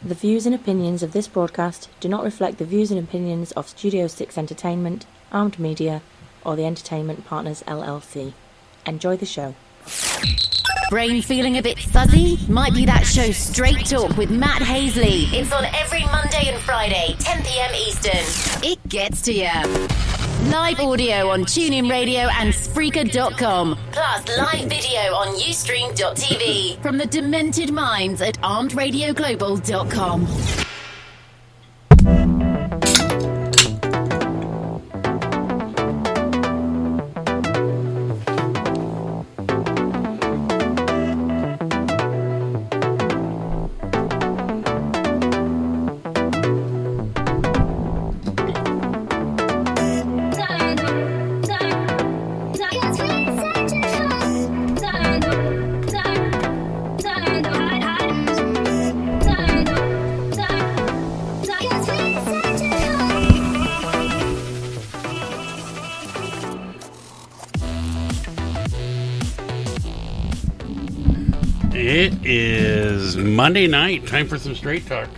The views and opinions of this broadcast do not reflect the views and opinions of Studio 6 Entertainment, Armed Media, or the Entertainment Partners LLC. Enjoy the show. Brain feeling a bit fuzzy? Might be that show Straight Talk with Matt Hasley. It's on every Monday and Friday, 10 p.m. Eastern. It gets to you. Live audio on TuneIn Radio and Spreaker.com. Plus live video on Ustream.tv. From the demented minds at ArmedRadioGlobal.com. It is Monday night. Time for some Straight Talk.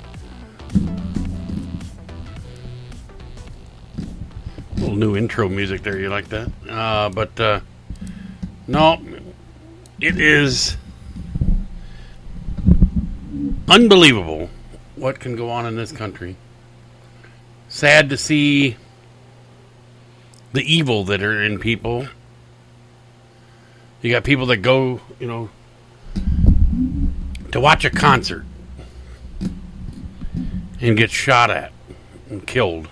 A little new intro music there. You like that? No. It is unbelievable what can go on in this country. Sad to see the evil that are in people. You got people that go, to watch a concert and get shot at and killed.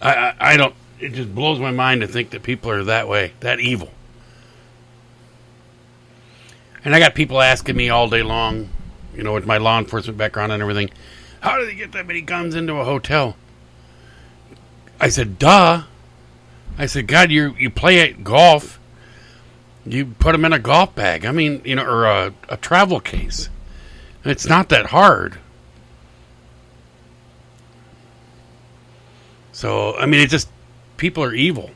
I don't, it just blows my mind to think that people are that way, that evil. And I got people asking me all day long, with my law enforcement background and everything, how do they get that many guns into a hotel? I said, duh. I said, God, you play at golf. You put them in a golf bag. Or a travel case. It's not that hard. So, it's just, people are evil.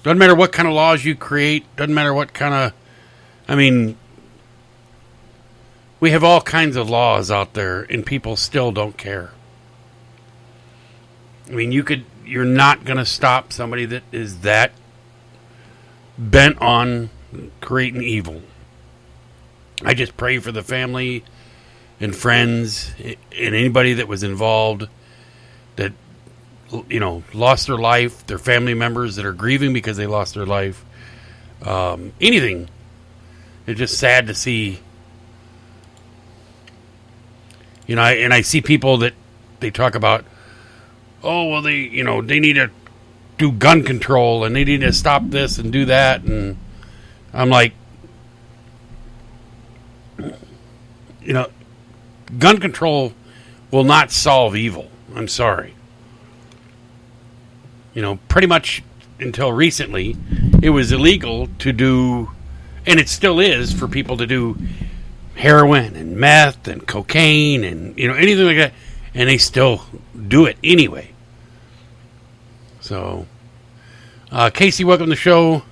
Doesn't matter what kind of laws you create. Doesn't matter what kind of, we have all kinds of laws out there, and people still don't care. You're not going to stop somebody that is that bent on creating evil. I just pray for the family and friends and anybody that was involved that, lost their life, their family members that are grieving because they lost their life. Anything. It's just sad to see. And I see people that they talk about, they need to do gun control and they need to stop this and do that, and I'm like, gun control will not solve evil. I'm sorry. Pretty much until recently, it was illegal to do, and it still is, for people to do heroin and meth and cocaine and anything like that, and they still do it anyway. So, Casey, welcome to the show.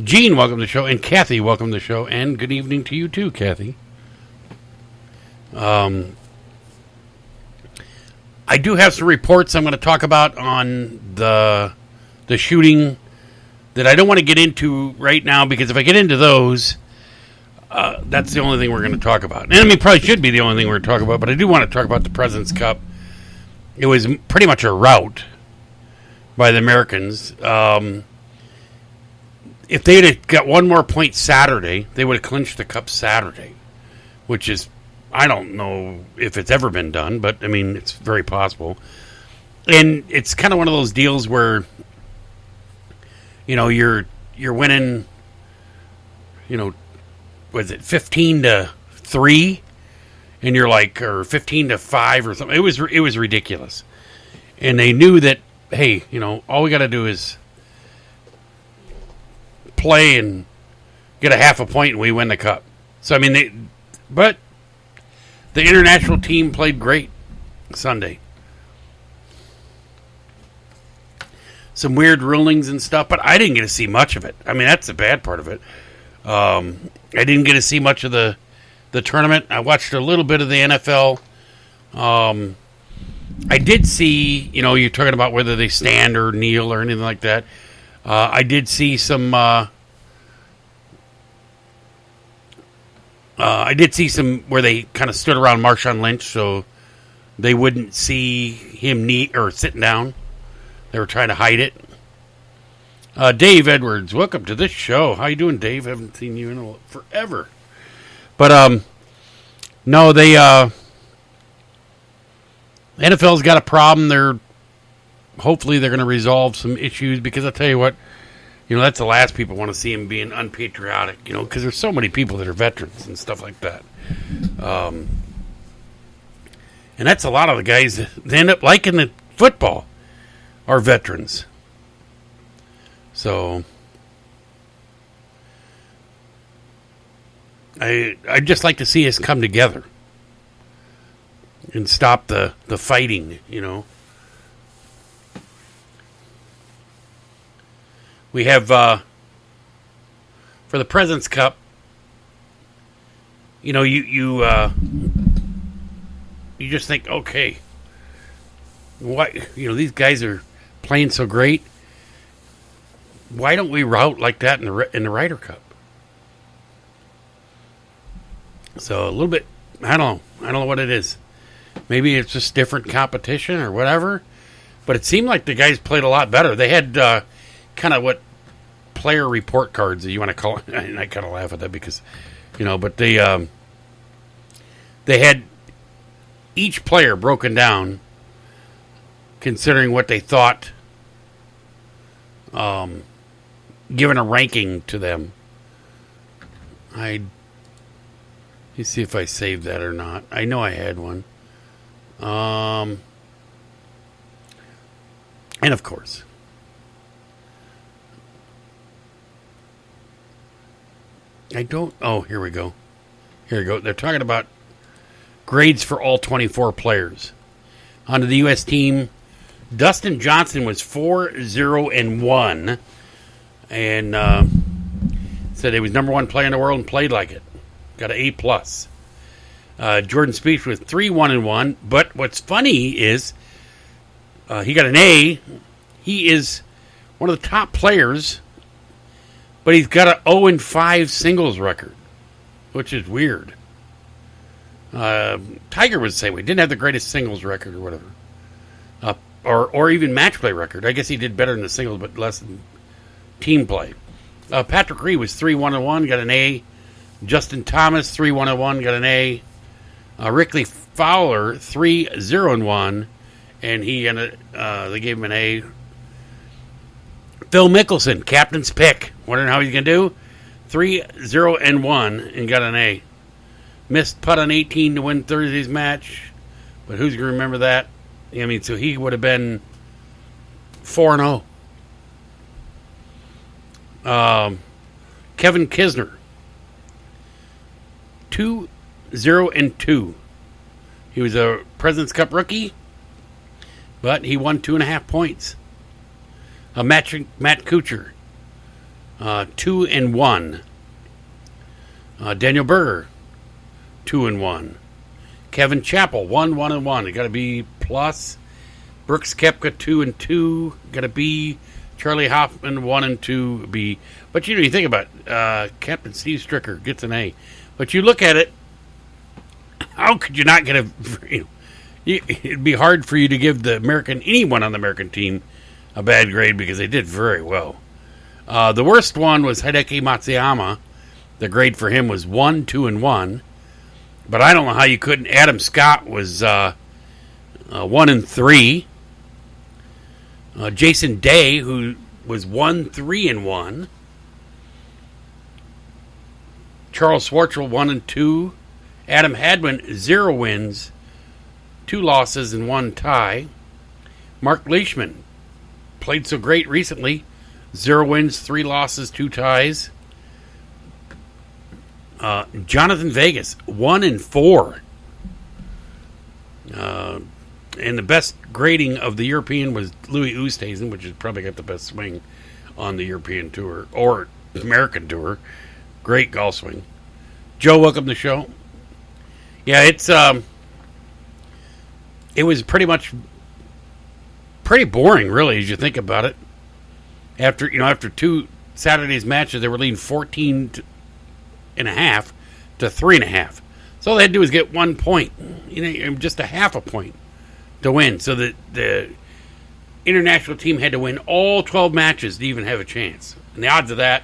Gene, welcome to the show. And Kathy, welcome to the show. And good evening to you too, Kathy. I do have some reports I'm going to talk about on the shooting that I don't want to get into right now, because if I get into those, that's the only thing we're going to talk about. And probably should be the only thing we're going to talk about, but I do want to talk about the President's Cup. It was pretty much a rout by the Americans. If they'd have got one more point Saturday, they would have clinched the Cup Saturday, which is, I don't know if it's ever been done, but it's very possible. And it's kind of one of those deals where, you're winning, was it 15-3, and you're like, or 15-5 or something. It was ridiculous, and they knew that. Hey, all we got to do is play and get a half a point and we win the cup. So, but the international team played great Sunday. Some weird rulings and stuff, but I didn't get to see much of it. That's the bad part of it. I didn't get to see much of the tournament. I watched a little bit of the NFL. I did see, you're talking about whether they stand or kneel or anything like that. I did see some. I did see some where they kind of stood around Marshawn Lynch so they wouldn't see him knee or sitting down. They were trying to hide it. Dave Edwards, welcome to this show. How you doing, Dave? Haven't seen you in forever. But no, they NFL's got a problem. Hopefully they're going to resolve some issues, because I'll tell you what, that's the last people want to see him being unpatriotic, because there's so many people that are veterans and stuff like that. And that's a lot of the guys that end up liking the football are veterans. So I'd just like to see us come together and stop the fighting, We have, for the President's Cup, you just think, okay, what, these guys are playing so great. Why don't we route like that in the Ryder Cup? So a little bit, I don't know what it is. Maybe it's just different competition or whatever. But it seemed like the guys played a lot better. They had kind of what player report cards that you want to call it. And I kind of laugh at that because, but they had each player broken down considering what they thought, given a ranking to them. Let me see if I saved that or not. I know I had one. And of course, I don't. Oh, here we go. They're talking about grades for all 24 players. On the U.S. team, Dustin Johnson was 4-0-1, and said he was number one player in the world and played like it. Got an A+. Jordan Spieth was 3-1-1, but what's funny is he got an A. He is one of the top players, but he's got an 0-5 singles record, which is weird. Tiger was the same way. Didn't have the greatest singles record or whatever. Or even match play record. I guess he did better in the singles, but less than team play. Patrick Reed was 3-1-1, got an A. Justin Thomas, 3-1-1, got an A. Rickley Fowler, 3-0-1, and they gave him an A. Phil Mickelson, captain's pick. Wondering how he's going to do? 3-0-1 and got an A. Missed putt on 18 to win Thursday's match, but who's going to remember that? So he would have been 4-0. Kevin Kisner, 2-0-2. He was a President's Cup rookie, but he won 2.5 points. Matt Kuchar, 2-1. Daniel Berger, 2-1. Kevin Chappell, 1-1-1. He got a B+. Brooks Koepka, 2-2. Got a B. Charlie Hoffman, 1-2, B. But you think about it, Captain Steve Stricker gets an A. But you look at it, how could you not get it'd be hard for you to give anyone on the American team a bad grade because they did very well. The worst one was Hideki Matsuyama. The grade for him was 1-2-1. But I don't know how you couldn't. Adam Scott was 1-3. Jason Day, who was 1-3-1. Charles Schwartzel, 1-2. Adam Hadwin, 0 wins, 2 losses, and 1 tie. Mark Leishman played so great recently. 0 wins, 3 losses, 2 ties. Jonathan Vegas, 1-4. And the best grading of the European was Louis Oosthuizen, which has probably got the best swing on the European Tour or American Tour. Great golf swing. Joe, welcome to the show. Yeah, it was pretty boring, really, as you think about it. After two Saturday's matches, they were leading 14.5 to 3.5. So all they had to do was get 1 point, just a half a point to win. So the international team had to win all 12 matches to even have a chance. And the odds of that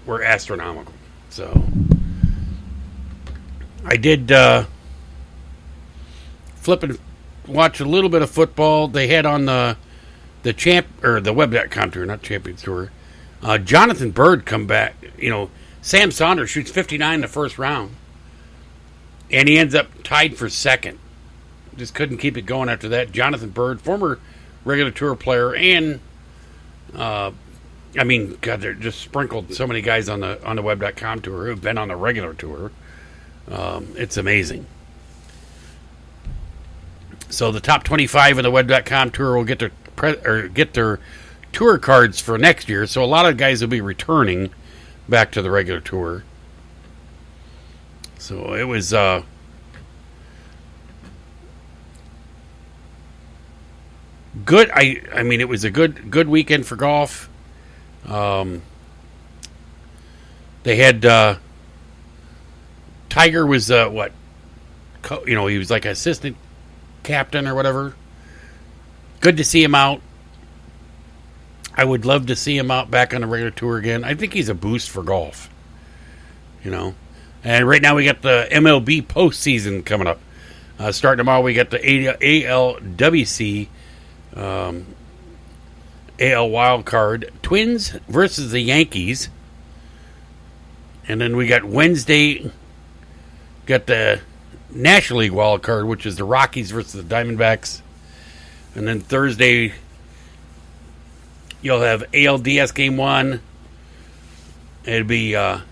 were astronomical. So I did flip and watch a little bit of football. They had on the web.com tour, not Champions Tour. Jonathan Byrd come back. Sam Saunders shoots 59 in the first round, and he ends up tied for second. Just couldn't keep it going after that. Jonathan Byrd, former regular tour player, and they're just sprinkled so many guys on the web.com tour who've been on the regular tour. It's amazing. So the top 25 of the web.com tour will get their tour cards for next year. So a lot of guys will be returning back to the regular tour. So it was good. It was a good weekend for golf. They had Tiger was he was like assistant captain or whatever. Good to see him out. I would love to see him out back on the regular tour again. I think he's a boost for golf. And right now we got the MLB postseason coming up. Starting tomorrow, we got the ALWC AL wild card. Twins versus the Yankees. And then we got Wednesday, got the National League wild card, which is the Rockies versus the Diamondbacks. And then Thursday, you'll have ALDS game 1. It'll be Red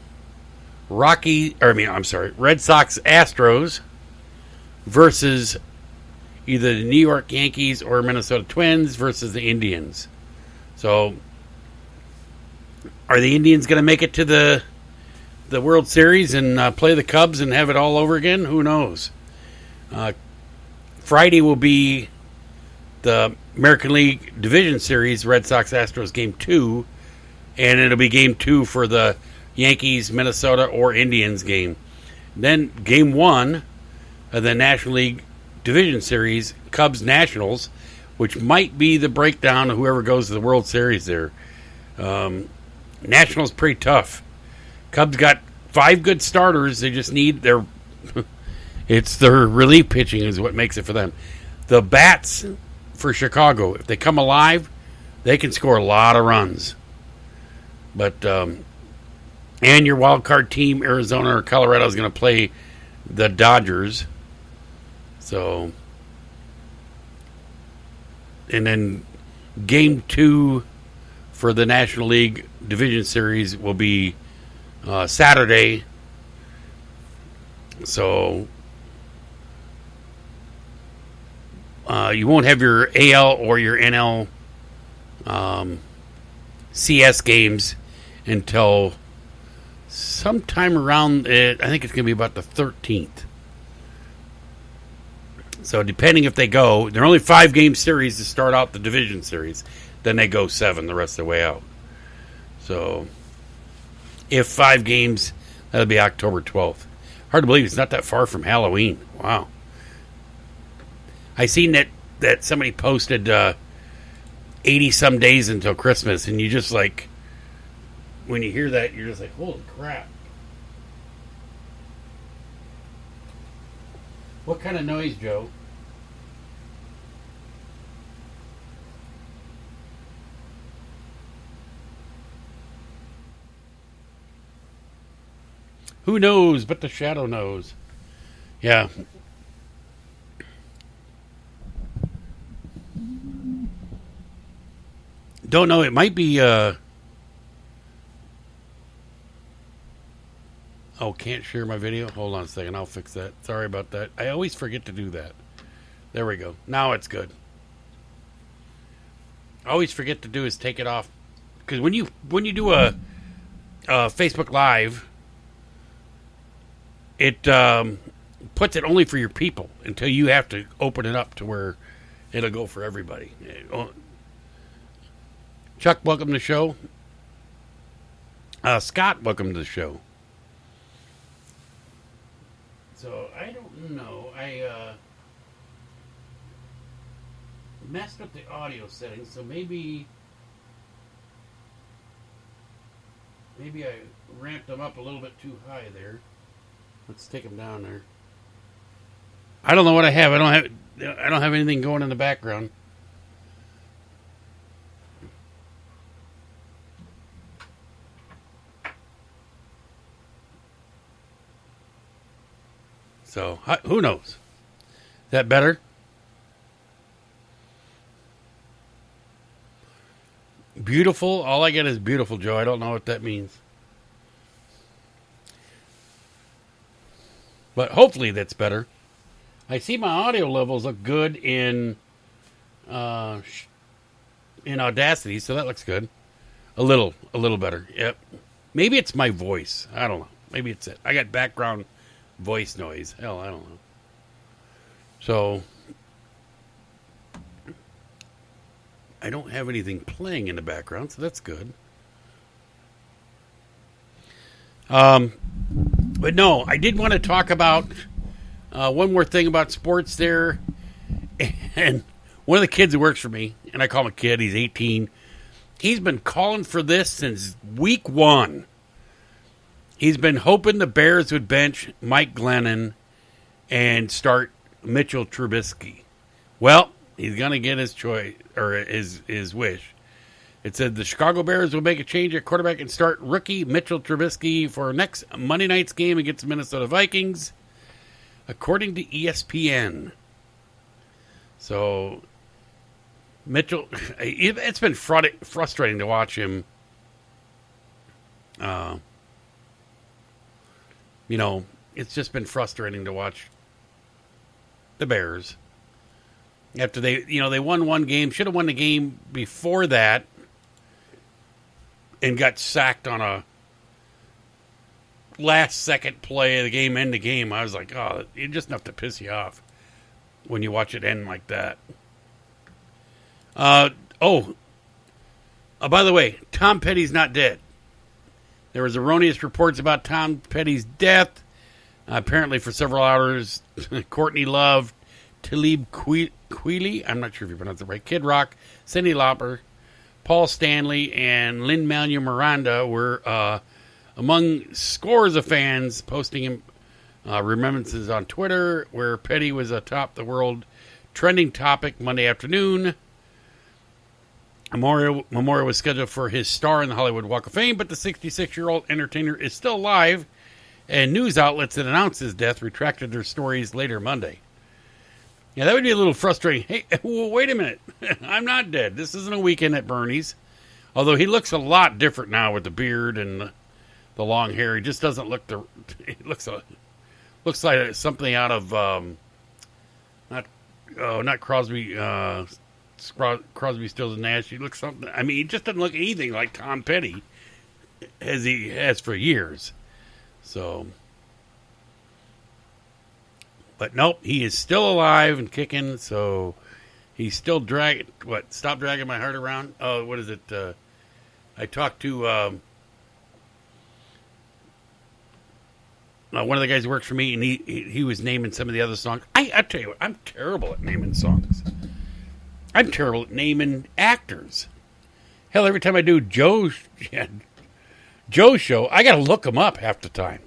Sox Astros versus either the New York Yankees or Minnesota Twins versus the Indians. So, are the Indians going to make it to the World Series and play the Cubs and have it all over again? Who knows? Friday will be the American League Division Series, Red Sox Astros game 2, and it'll be game 2 for the Yankees, Minnesota, or Indians game. Then game 1 of the National League Division Series, Cubs Nationals, which might be the breakdown of whoever goes to the World Series there. Nationals pretty tough. Cubs got 5 good starters. They just need it's their relief pitching is what makes it for them. The bats for Chicago, if they come alive, they can score a lot of runs. But and your wild card team, Arizona or Colorado, is going to play the Dodgers. So, and then game 2 for the National League Division Series will be Saturday. So you won't have your AL or your NL CS games until sometime around I think it's going to be about the 13th. So depending if they go, they're only 5-game series to start out the division series. Then they go 7 the rest of the way out. So if 5 games, that'll be October 12th. Hard to believe it's not that far from Halloween. Wow. I seen that somebody posted 80-some days until Christmas, and you just like, when you hear that, you're just like, holy crap. What kind of noise, Joe? Who knows, but the shadow knows. Yeah. Don't know. It might be... Oh, can't share my video? Hold on a second. I'll fix that. Sorry about that. I always forget to do that. There we go. Now it's good. I always forget to do is take it off. Because when you do a Facebook Live, it puts it only for your people until you have to open it up to where it'll go for everybody. Chuck, welcome to the show. Scott, welcome to the show. So, I don't know. I messed up the audio settings, so maybe I ramped them up a little bit too high there. Let's take them down there. I don't know what I have. I don't have anything going in the background. So, who knows? Is that better? Beautiful. All I get is beautiful, Joe. I don't know what that means. But hopefully that's better. I see my audio levels look good in Audacity, so that looks good. A little better. Yep. Maybe it's my voice. I don't know. Maybe it's it. I got background voice noise. Hell, I don't know. So, I don't have anything playing in the background, so that's good. But no, I did want to talk about one more thing about sports there. And one of the kids who works for me, and I call him a kid, he's 18. He's been calling for this since week 1. He's been hoping the Bears would bench Mike Glennon and start Mitchell Trubisky. Well, he's going to get his choice, or his wish. It said the Chicago Bears will make a change at quarterback and start rookie Mitchell Trubisky for next Monday night's game against the Minnesota Vikings, according to ESPN. So, Mitchell, it's been frustrating to watch him. It's just been frustrating to watch the Bears. After they won one game, should have won the game before that, and got sacked on a last-second play of the game, end the game. I was like, oh, it's just enough to piss you off when you watch it end like that. By the way, Tom Petty's not dead. There was erroneous reports about Tom Petty's death. Apparently, for several hours, Courtney Love, Talib Kweli, I'm not sure if you pronounce it right, Kid Rock, Cyndi Lauper, Paul Stanley, and Lin-Manuel Miranda were among scores of fans posting remembrances on Twitter, where Petty was atop the world trending topic Monday afternoon. A memorial was scheduled for his star in the Hollywood Walk of Fame, but the 66-year-old entertainer is still alive, and news outlets that announced his death retracted their stories later Monday. Yeah, that would be a little frustrating. Hey, well, wait a minute. I'm not dead. This isn't a weekend at Bernie's. Although he looks a lot different now with the beard and the long hair. He just doesn't look he looks like something out of not Crosby Crosby, Stills and Nash. He looks something. I mean, he just doesn't look anything like Tom Petty as he has for years. So, but nope, he is still alive and kicking. So he's still dragging. What? Stop dragging my heart around. Oh, what is it? I talked to one of the guys who works for me, and he was naming some of the other songs. I tell you what, I'm terrible at naming songs. I'm terrible at naming actors. Hell, every time I do Joe's show, I got to look him up half the time.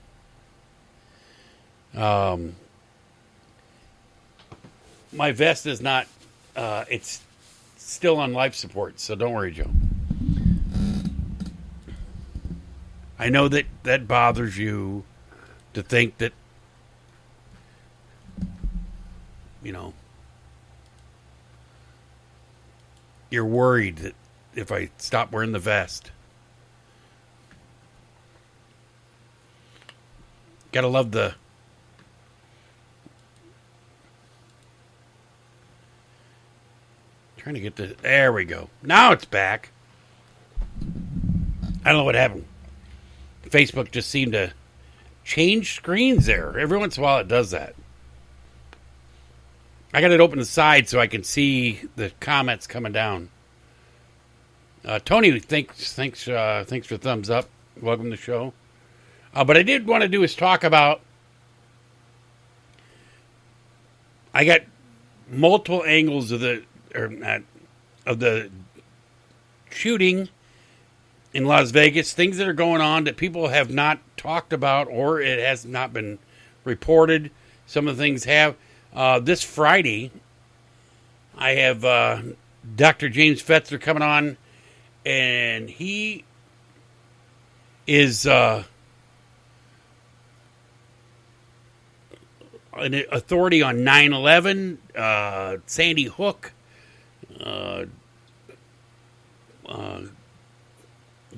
My vest is not, it's still on life support, so don't worry, Joe. I know that bothers you to think that, you're worried that if I stop wearing the vest. Gotta love the trying to get the there we go. Now it's back. I don't know what happened. Facebook just seemed to change screens there. Every once in a while it does that. I got it open to the side so I can see the comments coming down. Tony, thanks for thumbs up. Welcome to the show. But I did want to do is talk about. I got multiple angles of the shooting in Las Vegas, things that are going on that people have not talked about or it has not been reported. Some of the things have. This Friday, I have Dr. James Fetzer coming on, and he is an authority on 9/11, Sandy Hook,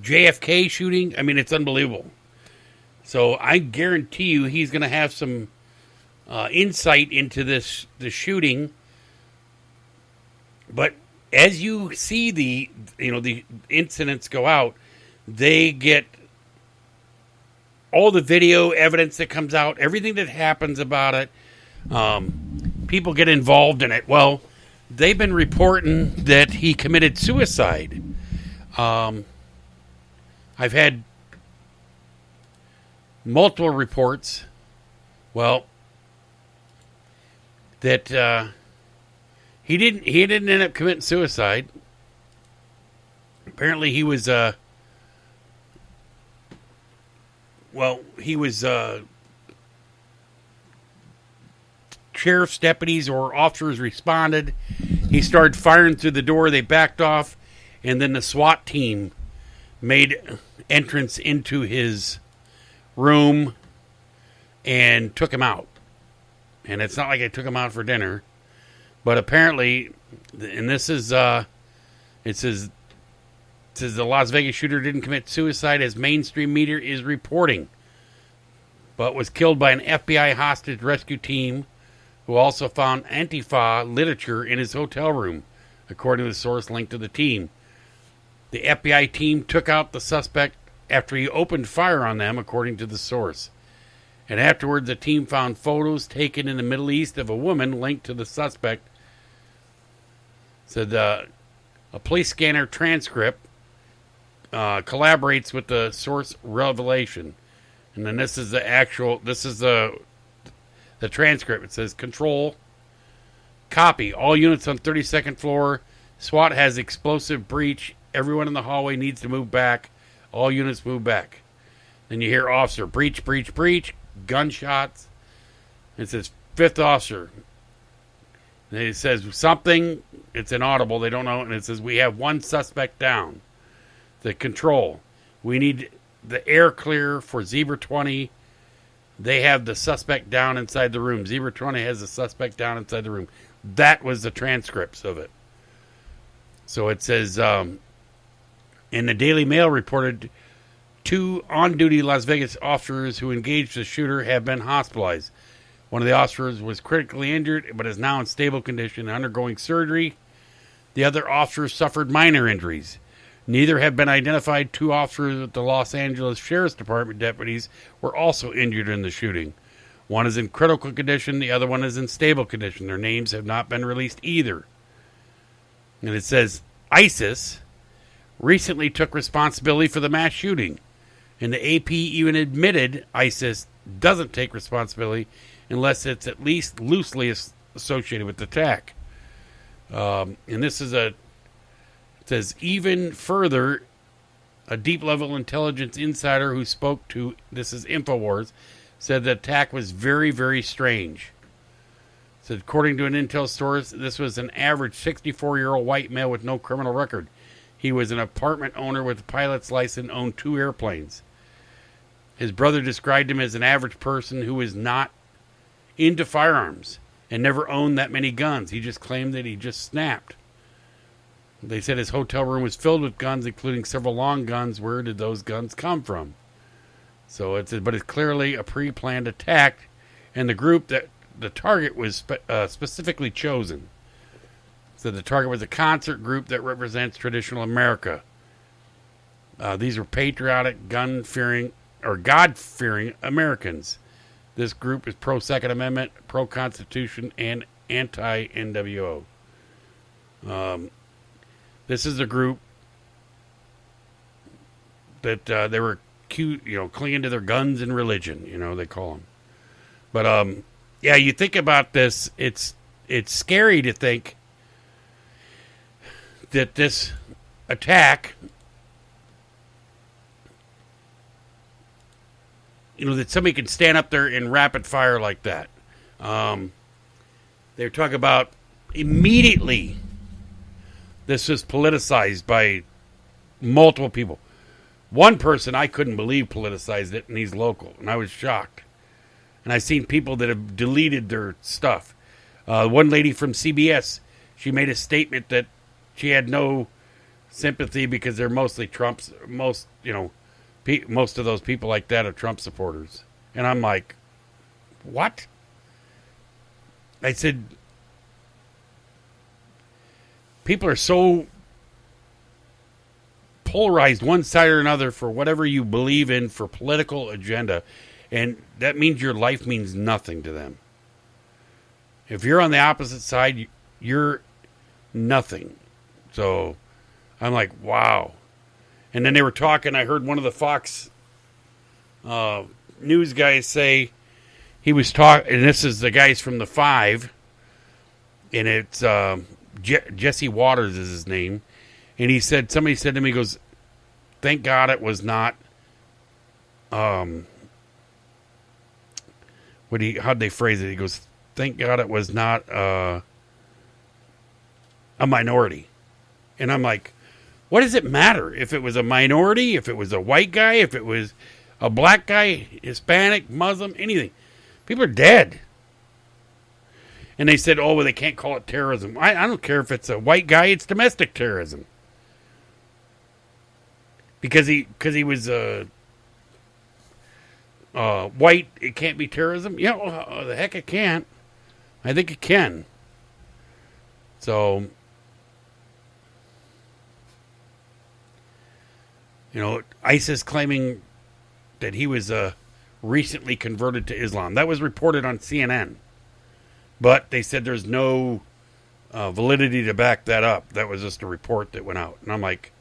JFK shooting. I mean, it's unbelievable. So I guarantee you he's going to have some insight into the shooting. But as you see the incidents go out, they get all the video evidence that comes out, everything that happens about it. People get involved in it. Well, they've been reporting that he committed suicide. I've had multiple reports. Well, that he didn't end up committing suicide. Apparently, he was sheriff's deputies or officers responded. He started firing through the door. They backed off, and then the SWAT team made entrance into his room and took him out. And it's not like I took him out for dinner, but apparently, and this is it says the Las Vegas shooter didn't commit suicide as mainstream media is reporting, but was killed by an FBI hostage rescue team who also found Antifa literature in his hotel room, according to the source linked to the team. The FBI team took out the suspect after he opened fire on them, according to the source. And afterward, the team found photos taken in the Middle East of a woman linked to the suspect. Said a police scanner transcript collaborates with the source revelation. And then this is the transcript. It says, control, copy, all units on 32nd floor. SWAT has explosive breach. Everyone in the hallway needs to move back. All units move back. Then you hear officer, breach, breach, breach, gunshots. It says, fifth officer. And it says something, it's inaudible, they don't know. And it says, we have one suspect down. The control. We need the air clear for Zebra 20. They have the suspect down inside the room. Zebra 20 has the suspect down inside the room. That was the transcripts of it. So it says, and the Daily Mail reported 2 on-duty Las Vegas officers who engaged the shooter have been hospitalized. One of the officers was critically injured, but is now in stable condition and undergoing surgery. The other officers suffered minor injuries. Neither have been identified. 2 officers at the Los Angeles Sheriff's Department deputies were also injured in the shooting. One is in critical condition. The other one is in stable condition. Their names have not been released either. And it says, ISIS recently took responsibility for the mass shooting. And the AP even admitted ISIS doesn't take responsibility unless it's at least loosely associated with the attack. And this is it says, even further, a deep-level intelligence insider who spoke to, this is InfoWars, said the attack was very, very strange. So according to an intel source, this was an average 64-year-old white male with no criminal record. He was an apartment owner with a pilot's license, owned 2 airplanes. His brother described him as an average person who was not into firearms and never owned that many guns. He just claimed that he just snapped. They said his hotel room was filled with guns, including several long guns. Where did those guns come from? So but it's clearly a pre-planned attack, and the group that the target was specifically chosen. So the target was a concert group that represents traditional America. These were patriotic, gun-fearing God-fearing Americans. This group is pro-Second Amendment, pro-Constitution, and anti-NWO. This is a group that they were clinging to their guns and religion, they call them. But yeah, you think about this, it's scary to think that this attack, that somebody can stand up there in rapid fire like that. They're talking about immediately this was politicized by multiple people. One person I couldn't believe politicized it, and he's local, and I was shocked. And I've seen people that have deleted their stuff. One lady from CBS, she made a statement that she had no sympathy because they're mostly Trump's. Most of those people like that are Trump supporters. And I'm like, what? I said, people are so polarized one side or another for whatever you believe in for political agenda, and that means your life means nothing to them. If you're on the opposite side, you're nothing. So I'm like, wow. And then they were talking, I heard one of the Fox news guys say, he was talking, and this is the guys from the Five, and it's Jesse Waters is his name. And he said, somebody said to me, he goes, thank God it was not, how'd they phrase it? He goes, thank God it was not a minority. And I'm like, what does it matter if it was a minority, if it was a white guy, if it was a black guy, Hispanic, Muslim, anything? People are dead. And they said, oh, well, they can't call it terrorism. I don't care if it's a white guy, it's domestic terrorism. Because he was white, it can't be terrorism? The heck it can't. I think it can. So, ISIS claiming that he was recently converted to Islam. That was reported on CNN. But they said there's no validity to back that up. That was just a report that went out. And I'm like,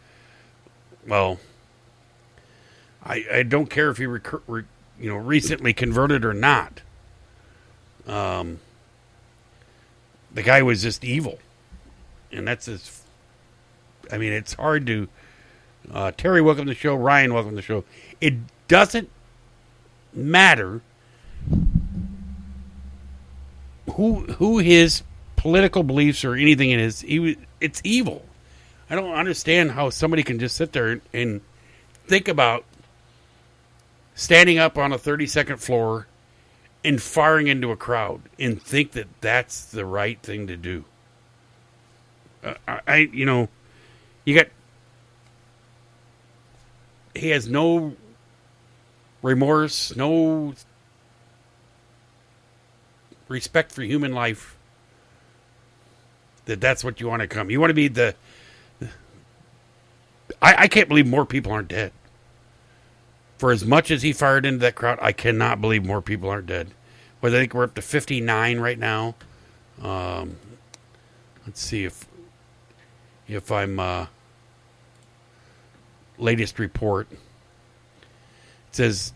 well, I don't care if he recently converted or not. The guy was just evil. And that's his... it's hard to... Terry, welcome to the show. Ryan, welcome to the show. It doesn't matter who his political beliefs or anything it is. It's evil. I don't understand how somebody can just sit there and think about standing up on a 32nd floor and firing into a crowd and think that that's the right thing to do. You got... He has no remorse, no respect for human life. That's what you want to come. You want to be the... I can't believe more people aren't dead. For as much as he fired into that crowd, I cannot believe more people aren't dead. Well, I think we're up to 59 right now. Let's see if I'm... latest report. It says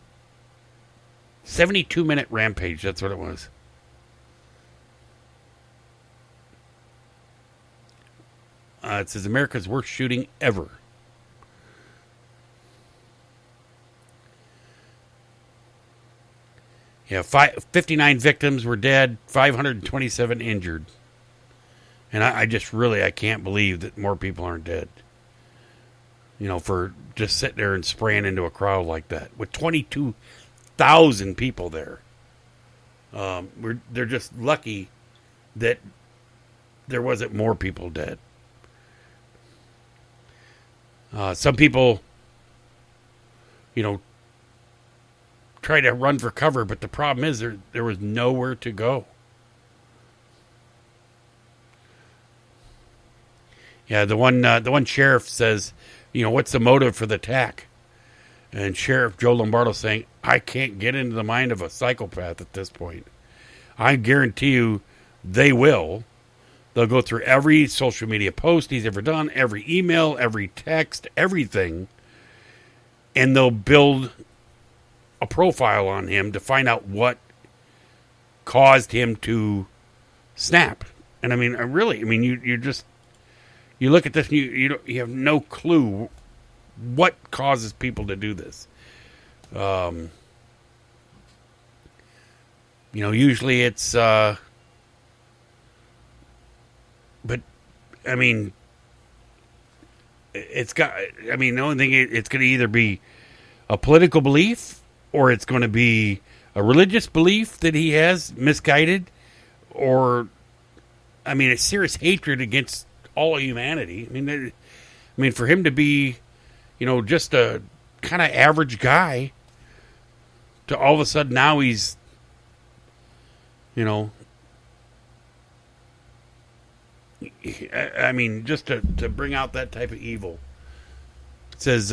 72-minute rampage. That's what it was. It says America's worst shooting ever. Yeah, 59 victims were dead, 527 injured. And I can't believe that more people aren't dead. For just sitting there and spraying into a crowd like that with 22,000 people there. They're just lucky that there wasn't more people dead. Some people, try to run for cover, but the problem is there was nowhere to go. Yeah, the one sheriff says, what's the motive for the attack? And Sheriff Joe Lombardo saying, I can't get into the mind of a psychopath at this point. I guarantee you they will. They'll go through every social media post he's ever done, every email, every text, everything, and they'll build a profile on him to find out what caused him to snap. And I mean, you look at this and you have no clue what causes people to do this. Usually it's, but I mean, the only thing, it's going to either be a political belief or it's going to be a religious belief that he has misguided, or, a serious hatred against all of humanity. I mean, for him to be, just a kind of average guy, to all of a sudden now he's, just to bring out that type of evil. It says,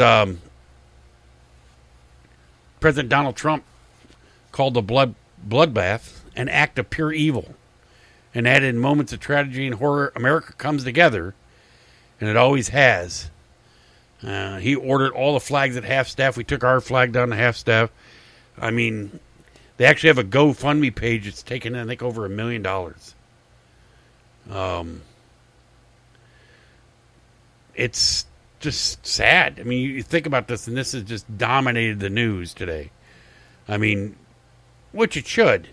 President Donald Trump called the bloodbath an act of pure evil, and added, in moments of tragedy and horror, America comes together, and it always has. He ordered all the flags at half-staff. We took our flag down to half-staff. They actually have a GoFundMe page. It's taken, I think, over $1 million. It's just sad. You think about this, and this has just dominated the news today. Which it should.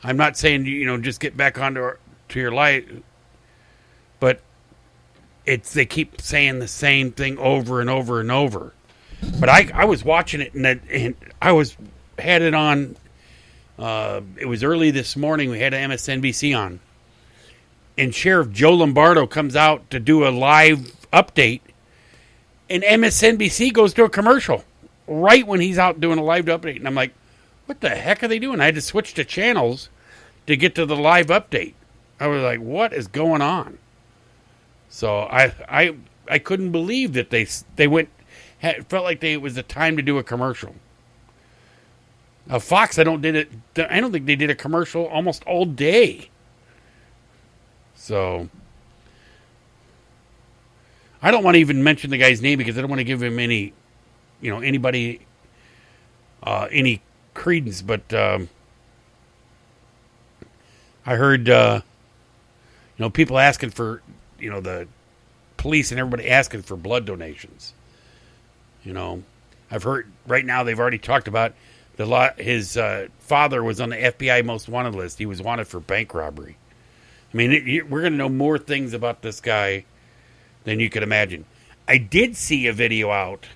I'm not saying, just get back onto your life, but they keep saying the same thing over and over and over. But I was watching it, and I had it on. It was early this morning. We had an MSNBC on, and Sheriff Joe Lombardo comes out to do a live update, and MSNBC goes to a commercial right when he's out doing a live update, and I'm like, what the heck are they doing? I had to switch to channels to get to the live update. I was like, what is going on? So I couldn't believe that they went. Felt like it was the time to do a commercial. Fox, I don't think they did a commercial almost all day. So I don't want to even mention the guy's name because I don't want to give him any, anybody, any credence. But I heard, people asking for, the police and everybody asking for blood donations. I've heard right now they've already talked about his father was on the FBI most wanted list. He was wanted for bank robbery. We're going to know more things about this guy than you could imagine. I did see a video out,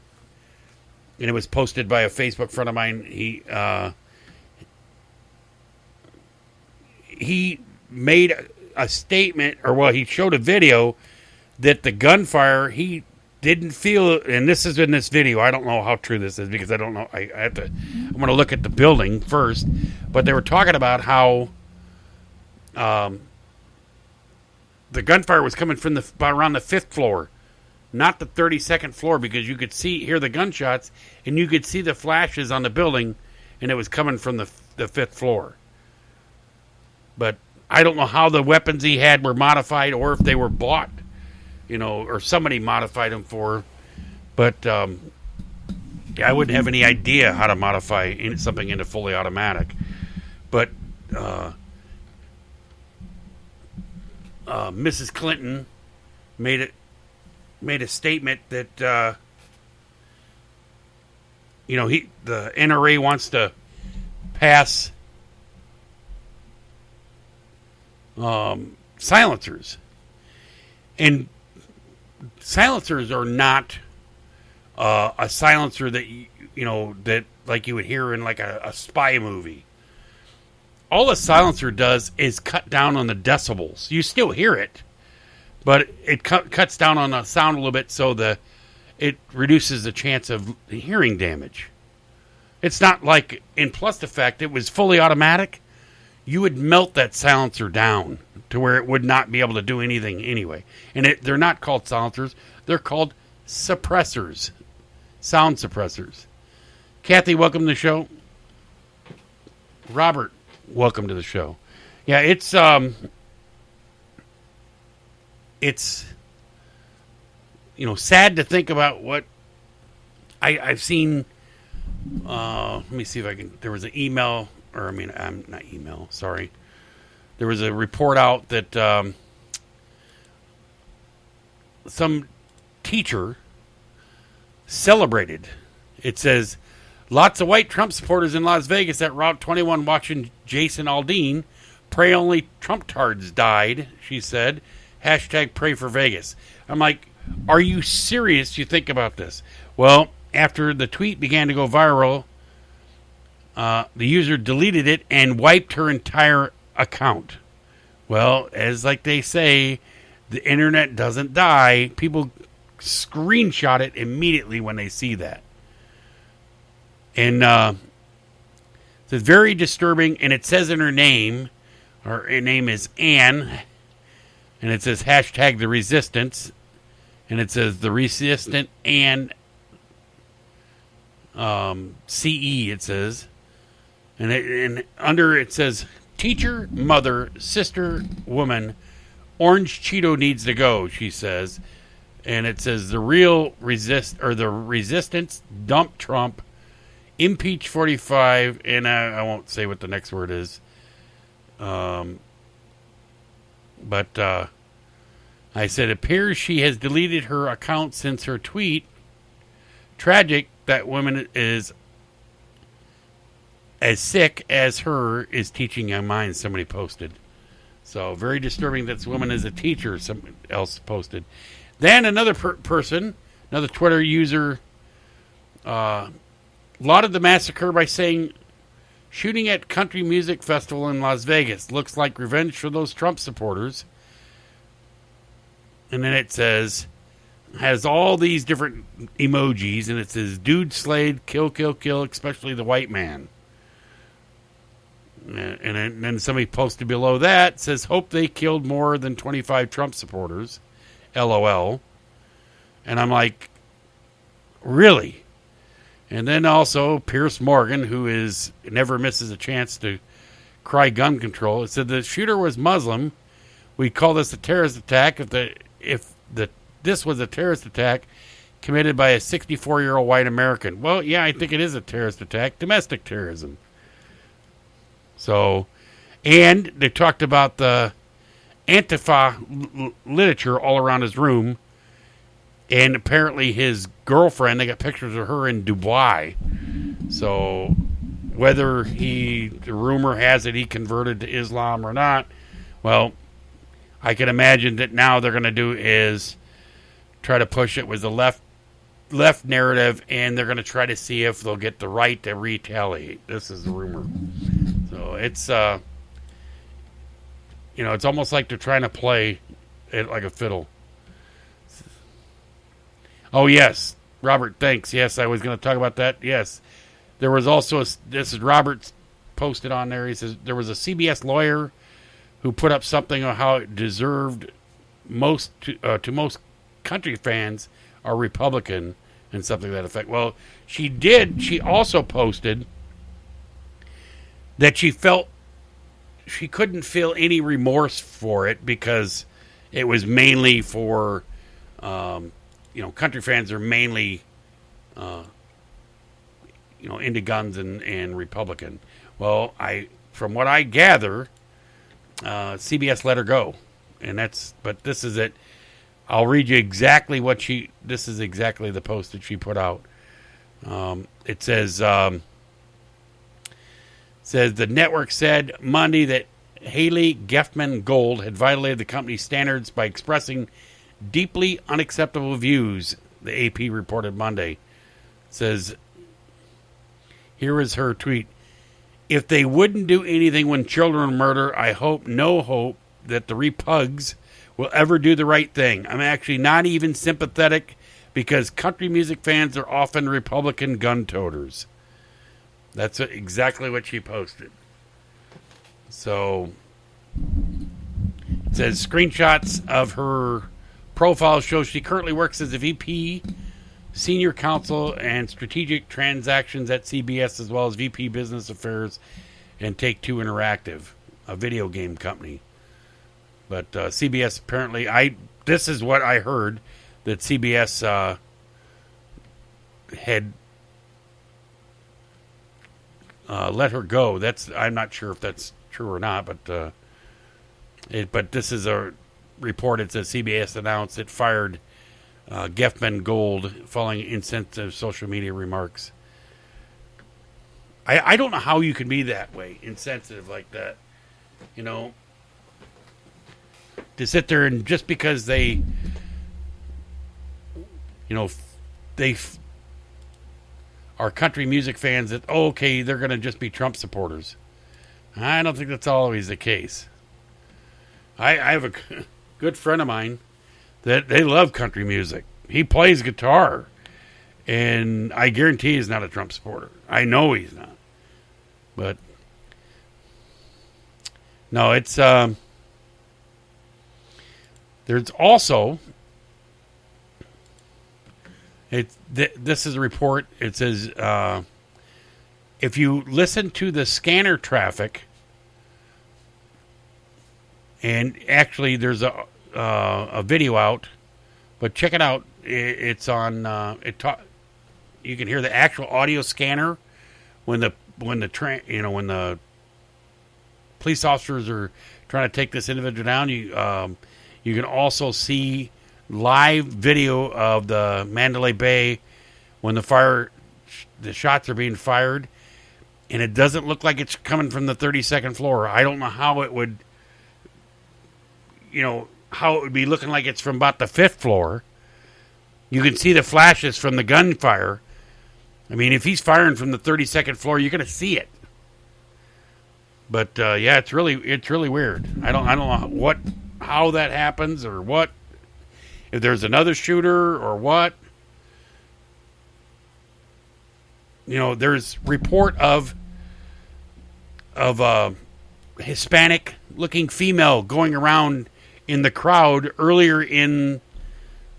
and it was posted by a Facebook friend of mine. He made a statement, he showed a video that the gunfire, he didn't feel, and this is in this video. I don't know how true this is because I don't know. I'm going to look at the building first, but they were talking about how the gunfire was coming from around the 5th floor, not the 32nd floor, because you could hear the gunshots, and you could see the flashes on the building, and it was coming from the 5th floor. But I don't know how the weapons he had were modified, or if they were bought, or somebody modified them for. But I wouldn't have any idea how to modify something into fully automatic. But Mrs. Clinton made a statement that the NRA wants to pass silencers, and silencers are not a silencer that that like you would hear in like a spy movie. All a silencer does is cut down on the decibels. You still hear it, but it cuts down on the sound a little bit, so it reduces the chance of hearing damage. It's not like in plus the fact it was fully automatic. You would melt that silencer down to where it would not be able to do anything anyway. And they're not called silencers. They're called suppressors. sound suppressors. Kathy, welcome to the show. Robert, welcome to the show. Yeah, it's sad to think about what I've seen. Let me see if I can. There was an email, not email. Sorry, there was a report out that some teacher celebrated. It says, lots of white Trump supporters in Las Vegas at Route 21 watching Jason Aldean. Pray only Trump tards died, she said. Hashtag pray for Vegas. I'm like, are you serious? You think about this? Well, after the tweet began to go viral, the user deleted it and wiped her entire account. Well, as like they say, the internet doesn't die. People screenshot it immediately when they see that. And it's very disturbing, and it says in her name, her name is Anne, and it says hashtag the resistance, and it says the resistant and CE, it says. And under it says teacher, mother, sister, woman, Orange Cheeto needs to go, she says. And it says the resistance, dump Trump, impeach 45, and I won't say what the next word is. But I said, it appears she has deleted her account since her tweet. Tragic that woman is as sick as her is teaching young minds, somebody posted. So very disturbing that this woman is a teacher, someone else posted. Then another person, another Twitter user, lauded the massacre by saying, shooting at country music festival in Las Vegas looks like revenge for those Trump supporters. And then it says, has all these different emojis, and it says, dude slayed, kill, kill, kill, especially the white man. And then somebody posted below that, says, hope they killed more than 25 Trump supporters. LOL. And I'm like, really? And then also Pierce Morgan, who never misses a chance to cry gun control. It said the shooter was Muslim. We call this a terrorist attack if this was a terrorist attack committed by a 64-year-old white American. Well, yeah, I think it is a terrorist attack, domestic terrorism. So, and they talked about the Antifa literature all around his room, and apparently his girlfriend, they got pictures of her in Dubai. So whether the rumor has it he converted to Islam or not, well, I can imagine that now they're going to do is try to push it with the left narrative, and they're going to try to see if they'll get the right to retaliate. This is the rumor. So it's it's almost like they're trying to play it like a fiddle. Oh, yes. Robert, thanks. Yes, I was going to talk about that. Yes. There was also, this is Robert's posted on there. He says there was a CBS lawyer who put up something on how it deserved to most country fans are Republican and something to that effect. Well, she also posted that she felt she couldn't feel any remorse for it because it was mainly for, country fans are mainly, into guns and Republican. Well, from what I gather, CBS let her go, but this is it. I'll read you exactly this is exactly the post that she put out. It says the network said Monday that Haley Geffman Gold had violated the company's standards by expressing deeply unacceptable views, the AP reported Monday. It says, here is her tweet. If they wouldn't do anything when children murder, I hope that the repugs will ever do the right thing. I'm actually not even sympathetic because country music fans are often Republican gun toters. That's exactly what she posted. So it says screenshots of her profile show she currently works as a VP senior counsel and strategic transactions at CBS, as well as VP Business Affairs and Take-Two Interactive, a video game company. But CBS apparently, this is what I heard, that CBS had let her go. I'm not sure if that's true or not, but this is a report. It says CBS announced it fired Geffen Gold following insensitive social media remarks. I don't know how you can be that way, insensitive like that. You know, to sit there and just because they are country music fans, that, okay, they're going to just be Trump supporters. I don't think that's always the case. I have a good friend of mine that they love country music. He plays guitar, and I guarantee he's not a Trump supporter. I know he's not. But no, it's there's also this is a report. It says if you listen to the scanner traffic, and actually there's a video out, but check it out. It's on. You can hear the actual audio scanner when the police officers are trying to take this individual down. You can also see live video of the Mandalay Bay when the shots are being fired, and it doesn't look like it's coming from the 32nd floor. I don't know how it would, how it would be looking like it's from about the 5th floor. You can see the flashes from the gunfire. I mean, if he's firing from the 32nd floor, you're going to see it. But yeah, it's really weird. I don't know how that happens, or what, if there's another shooter or what. There's report of a Hispanic looking female going around in the crowd earlier in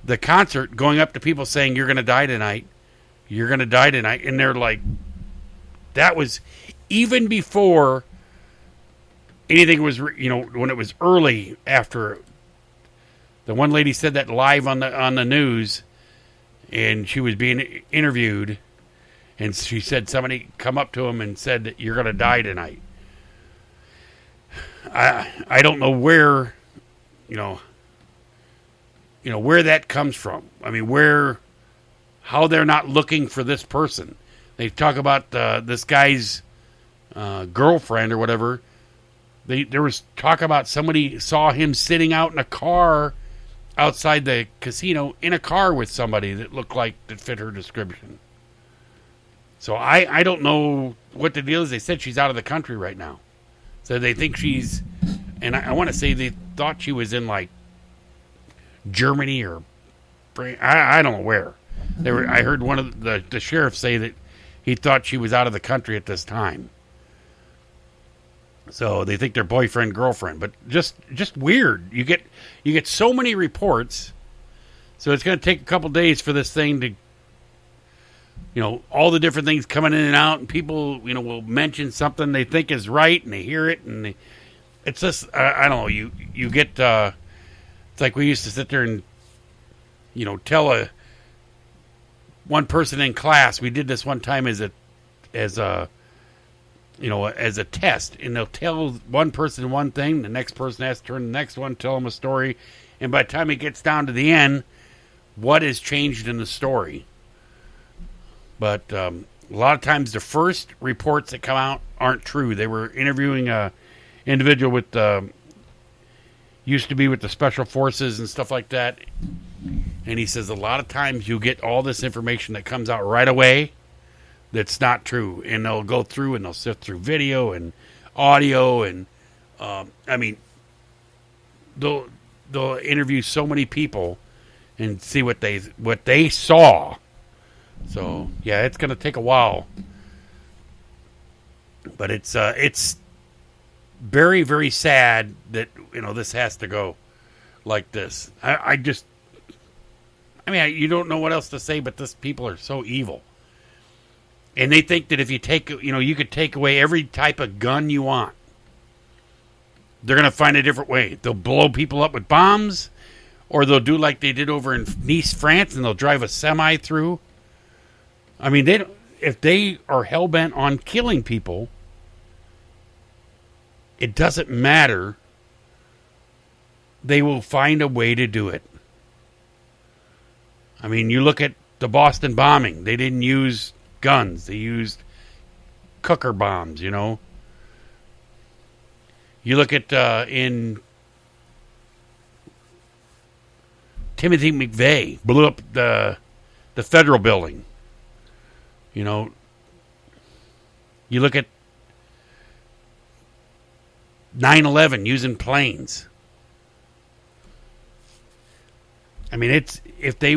the concert, going up to people saying, "You're going to die tonight. You're going to die tonight." And they're like, that was even before anything was, when it was early after. The one lady said that live on the news, and she was being interviewed, and she said somebody come up to him and said that you're going to die tonight. I don't know where, where that comes from. I mean, how they're not looking for this person. They talk about this guy's girlfriend or whatever. There was talk about somebody saw him sitting out in a car outside the casino, in a car with somebody that fit her description. So I don't know what the deal is. They said she's out of the country right now. So they think she's, and I want to say they thought she was in like Germany or I don't know where. I heard one of the sheriff say that he thought she was out of the country at this time. So they think they're boyfriend, girlfriend, but just weird. You get so many reports, so it's going to take a couple days for this thing to, all the different things coming in and out, and people, will mention something they think is right, and they hear it, and it's just, I don't know. You get, it's like we used to sit there and, tell one person in class. We did this one time as a test, and they'll tell one person one thing, the next person has to turn the next one, tell them a story, and by the time it gets down to the end, what has changed in the story? But a lot of times the first reports that come out aren't true. They were interviewing a individual with used to be with the special forces and stuff like that, and he says a lot of times you get all this information that comes out right away that's not true, and they'll go through and they'll sift through video and audio, and they'll interview so many people and see what they saw. So yeah, it's going to take a while, but it's very, very sad that this has to go like this. I mean, you don't know what else to say, but these people are so evil. And they think that if you take, you could take away every type of gun you want. They're going to find a different way. They'll blow people up with bombs, or they'll do like they did over in Nice, France, and they'll drive a semi through. I mean, if they are hell-bent on killing people, it doesn't matter. They will find a way to do it. I mean, you look at the Boston bombing. They didn't use guns. They used cooker bombs, You look at in Timothy McVeigh blew up the federal building. You look at 9/11 using planes. I mean, if they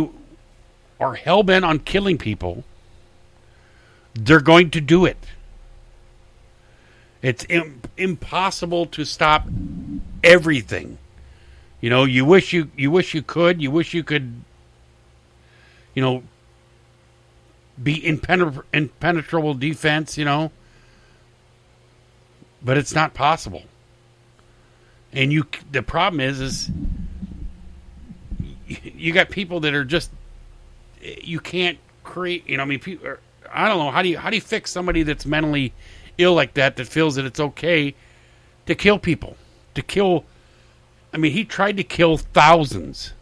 are hell-bent on killing people, they're going to do it. It's impossible to stop everything. You wish you could. You wish you could, be impenetrable defense, But it's not possible. And the problem is you got people that are just, you can't create, I mean, people, I don't know, how do you fix somebody that's mentally ill like that feels that it's okay to kill people? I mean, he tried to kill thousands.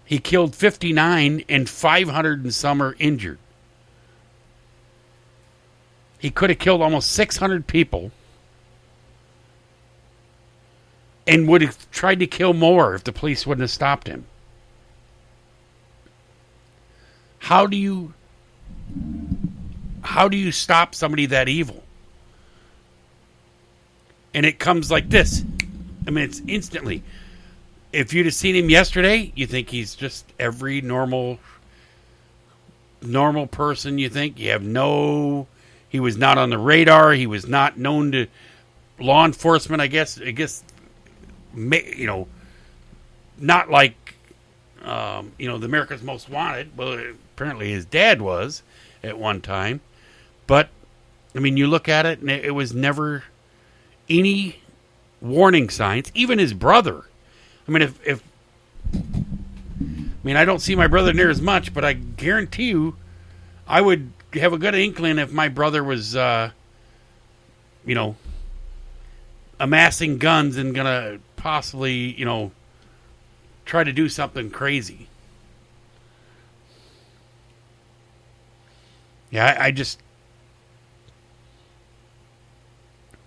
He killed 59 and 500 and some are injured. He could have killed almost 600 people and would have tried to kill more if the police wouldn't have stopped him. How do you stop somebody that evil? And it comes like this. I mean, it's instantly. If you'd have seen him yesterday, you think he's just every normal person. You think he was not on the radar. He was not known to law enforcement. I guess, not like, the America's Most Wanted. Well, apparently his dad was at one time. But, I mean, you look at it, and it was never any warning signs. Even his brother. I mean, I don't see my brother near as much, but I guarantee you, I would have a good inkling if my brother was, amassing guns and gonna possibly, try to do something crazy. Yeah, I just,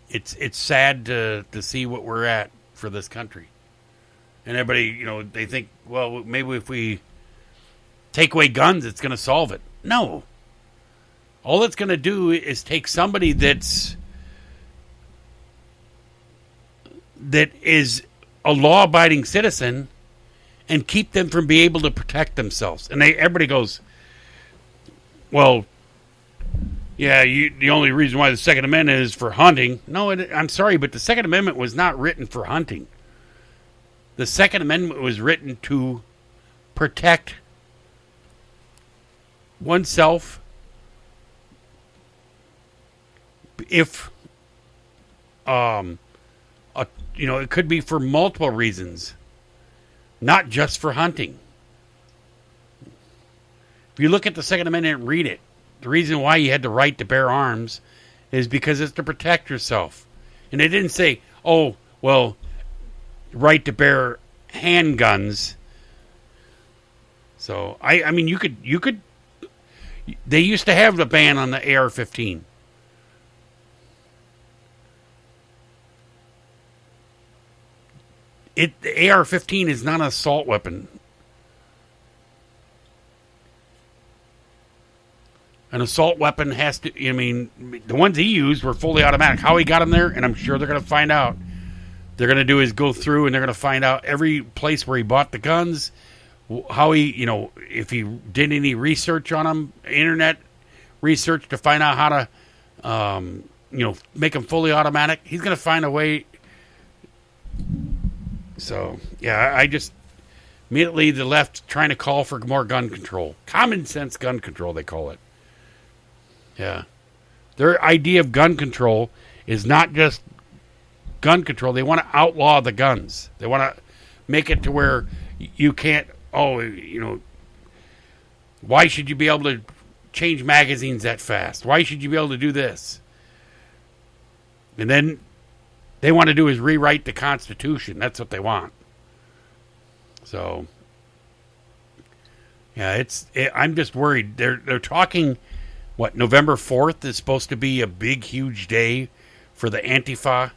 it's sad to see what we're at for this country. And everybody, they think, well, maybe if we take away guns, it's going to solve it. No. All it's going to do is take somebody that is a law-abiding citizen and keep them from being able to protect themselves. And everybody goes, well, yeah, the only reason why the Second Amendment is for hunting. No, I'm sorry, but the Second Amendment was not written for hunting. The Second Amendment was written to protect oneself if, it could be for multiple reasons, not just for hunting. If you look at the Second Amendment and read it, the reason why you had the right to bear arms is because it's to protect yourself. And they didn't say, oh, well, right to bear handguns. So I mean you could they used to have the ban on the AR-15. The AR-15 is not an assault weapon. An assault weapon has to, the ones he used were fully automatic. How he got them there, and I'm sure they're going to find out. They're going to do is go through and they're going to find out every place where he bought the guns, how he, if he did any research on them, internet research to find out how to, make them fully automatic. He's going to find a way. So, yeah, Immediately, the left trying to call for more gun control. Common sense gun control, they call it. Yeah. Their idea of gun control is not just gun control. They want to outlaw the guns. They want to make it to where you can't, why should you be able to change magazines that fast? Why should you be able to do this? And then they want to do is rewrite the Constitution. That's what they want. So, yeah, I'm just worried. They're talking, November 4th is supposed to be a big, huge day for the Antifa,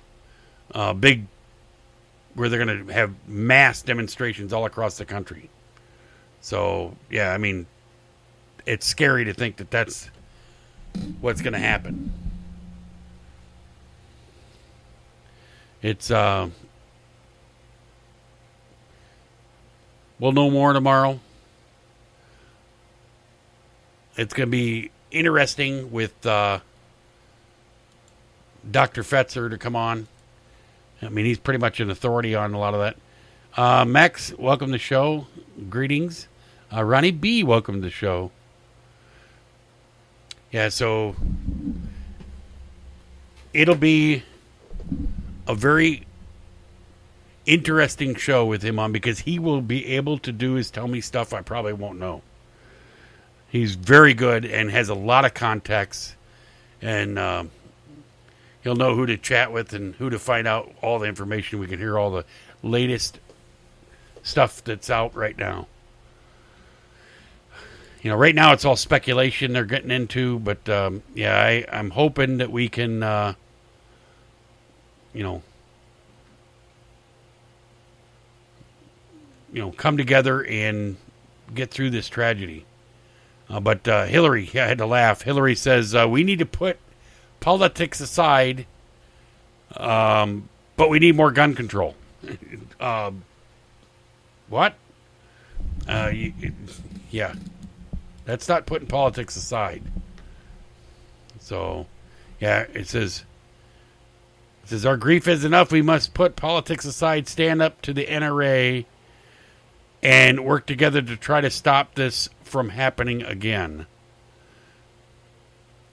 where they're going to have mass demonstrations all across the country. So, yeah, I mean, it's scary to think that that's what's going to happen. It's, we'll know more tomorrow. It's going to be interesting with Dr. Fetzer to come on. I mean, he's pretty much an authority on a lot of that. Max, welcome to the show. Greetings. Ronnie B, welcome to the show. Yeah, so it'll be a very interesting show with him on, because he will be able to tell me stuff I probably won't know. He's very good and has a lot of contacts, and he'll know who to chat with and who to find out all the information. We can hear all the latest stuff that's out right now. Right now it's all speculation they're getting into, but I'm hoping that we can, come together and get through this tragedy. But Hillary, I had to laugh. Hillary says, we need to put politics aside, but we need more gun control. What? Yeah. That's not putting politics aside. So, yeah, it says, our grief is enough. We must put politics aside, stand up to the NRA, and work together to try to stop this from happening again.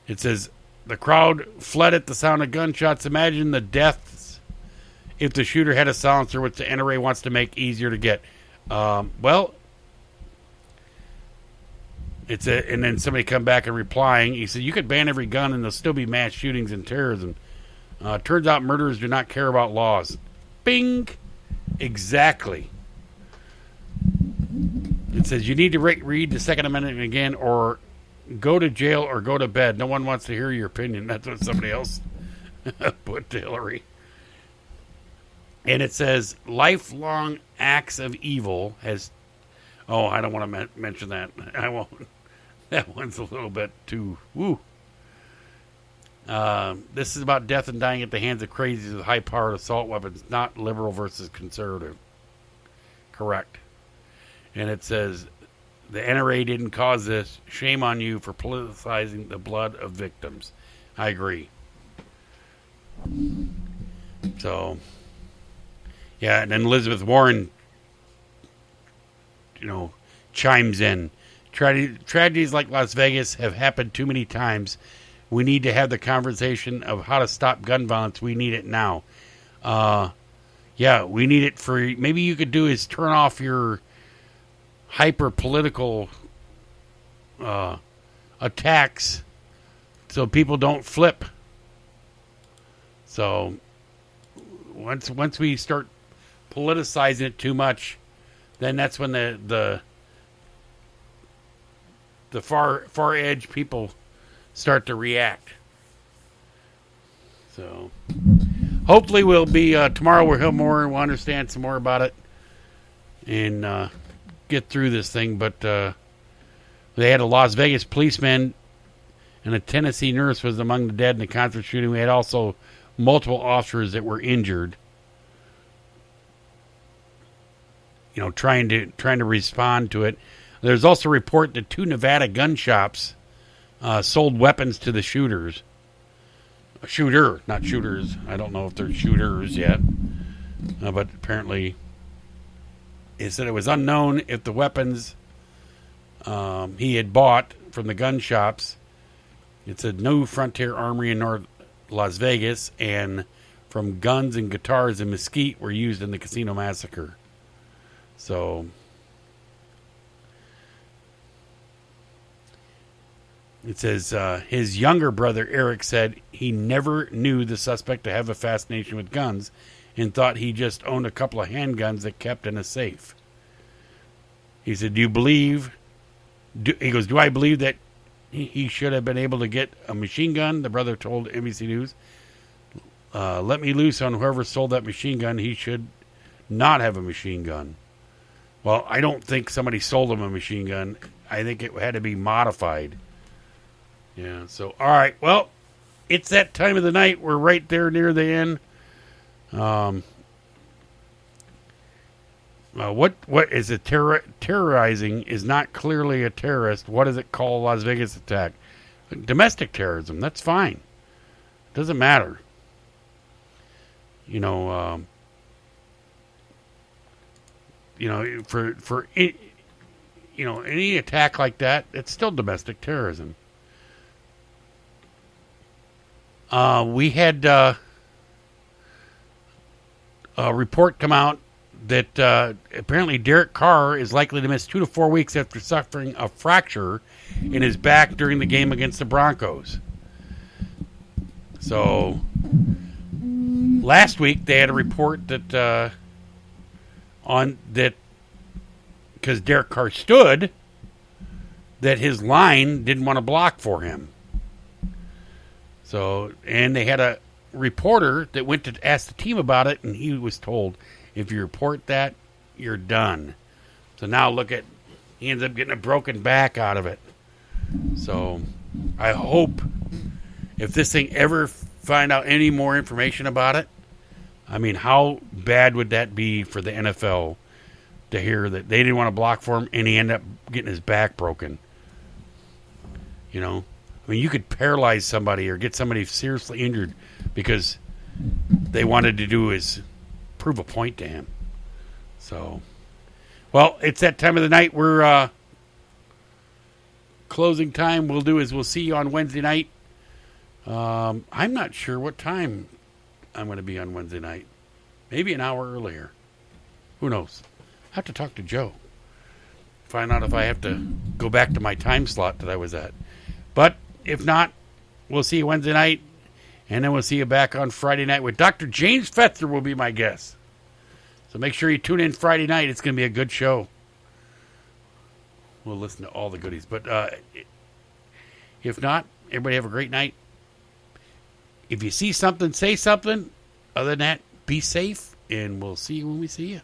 It says, the crowd fled at the sound of gunshots. Imagine the deaths if the shooter had a silencer, which the NRA wants to make easier to get. Well, and then somebody come back and replying, he said, you could ban every gun and there'll still be mass shootings and terrorism. Turns out murderers do not care about laws. Bing! Exactly. It says you need to read the Second Amendment again, or go to jail or go to bed. No one wants to hear your opinion. That's what somebody else put to Hillary. And it says lifelong acts of evil has... Oh, I don't want to mention that. I won't. That one's a little bit too... Woo. This is about death and dying at the hands of crazies with high-powered assault weapons, not liberal versus conservative. Correct. And it says, the NRA didn't cause this. Shame on you for politicizing the blood of victims. I agree. So, yeah, and then Elizabeth Warren, chimes in. Tragedies like Las Vegas have happened too many times. We need to have the conversation of how to stop gun violence. We need it now. Yeah, we need it for... Maybe you could do is turn off your hyper-political attacks so people don't flip. So once we start politicizing it too much, then that's when the far edge people start to react. So hopefully we'll be tomorrow we'll hear more and we'll understand some more about it and get through this thing. But they had a Las Vegas policeman and a Tennessee nurse was among the dead in the concert shooting. We had also multiple officers that were injured. Trying to respond to it. There's also a report that 2 Nevada gun shops sold weapons to the shooters. A shooter, not shooters. I don't know if they're shooters yet. But apparently It said it was unknown if the weapons he had bought from the gun shops. It said New Frontier Armory in North Las Vegas and from Guns and Guitars in Mesquite were used in the casino massacre. So it says his younger brother Eric said he never knew the suspect to have a fascination with guns and thought he just owned a couple of handguns that kept in a safe. He said, do I believe that he should have been able to get a machine gun? The brother told NBC News, let me loose on whoever sold that machine gun. He should not have a machine gun. Well, I don't think somebody sold him a machine gun. I think it had to be modified. Yeah, so, all right. Well, it's that time of the night. We're right there near the end. What is a terrorizing is not clearly a terrorist. What does it call a Las Vegas attack? Domestic terrorism. That's fine. Doesn't matter. For any attack like that, it's still domestic terrorism. We had a report come out that apparently Derek Carr is likely to miss 2 to 4 weeks after suffering a fracture in his back during the game against the Broncos. So last week they had a report that because Derek Carr stood, that his line didn't want to block for him. So, and they had a reporter that went to ask the team about it, and he was told, if you report that, you're done. So now look at, he ends up getting a broken back out of it. So I hope if this thing ever find out any more information about it, I mean, how bad would that be for the NFL to hear that they didn't want to block for him and he ended up getting his back broken? I mean, you could paralyze somebody or get somebody seriously injured because they wanted to do is prove a point to him. So, well, it's that time of the night. We're closing time. We'll see you on Wednesday night. I'm not sure what time I'm going to be on Wednesday night. Maybe an hour earlier. Who knows? I have to talk to Joe. Find out if I have to go back to my time slot that I was at. But if not, we'll see you Wednesday night. And then we'll see you back on Friday night with Dr. James Fetzer will be my guest. So make sure you tune in Friday night. It's going to be a good show. We'll listen to all the goodies. But if not, everybody have a great night. If you see something, say something. Other than that, be safe. And we'll see you when we see you.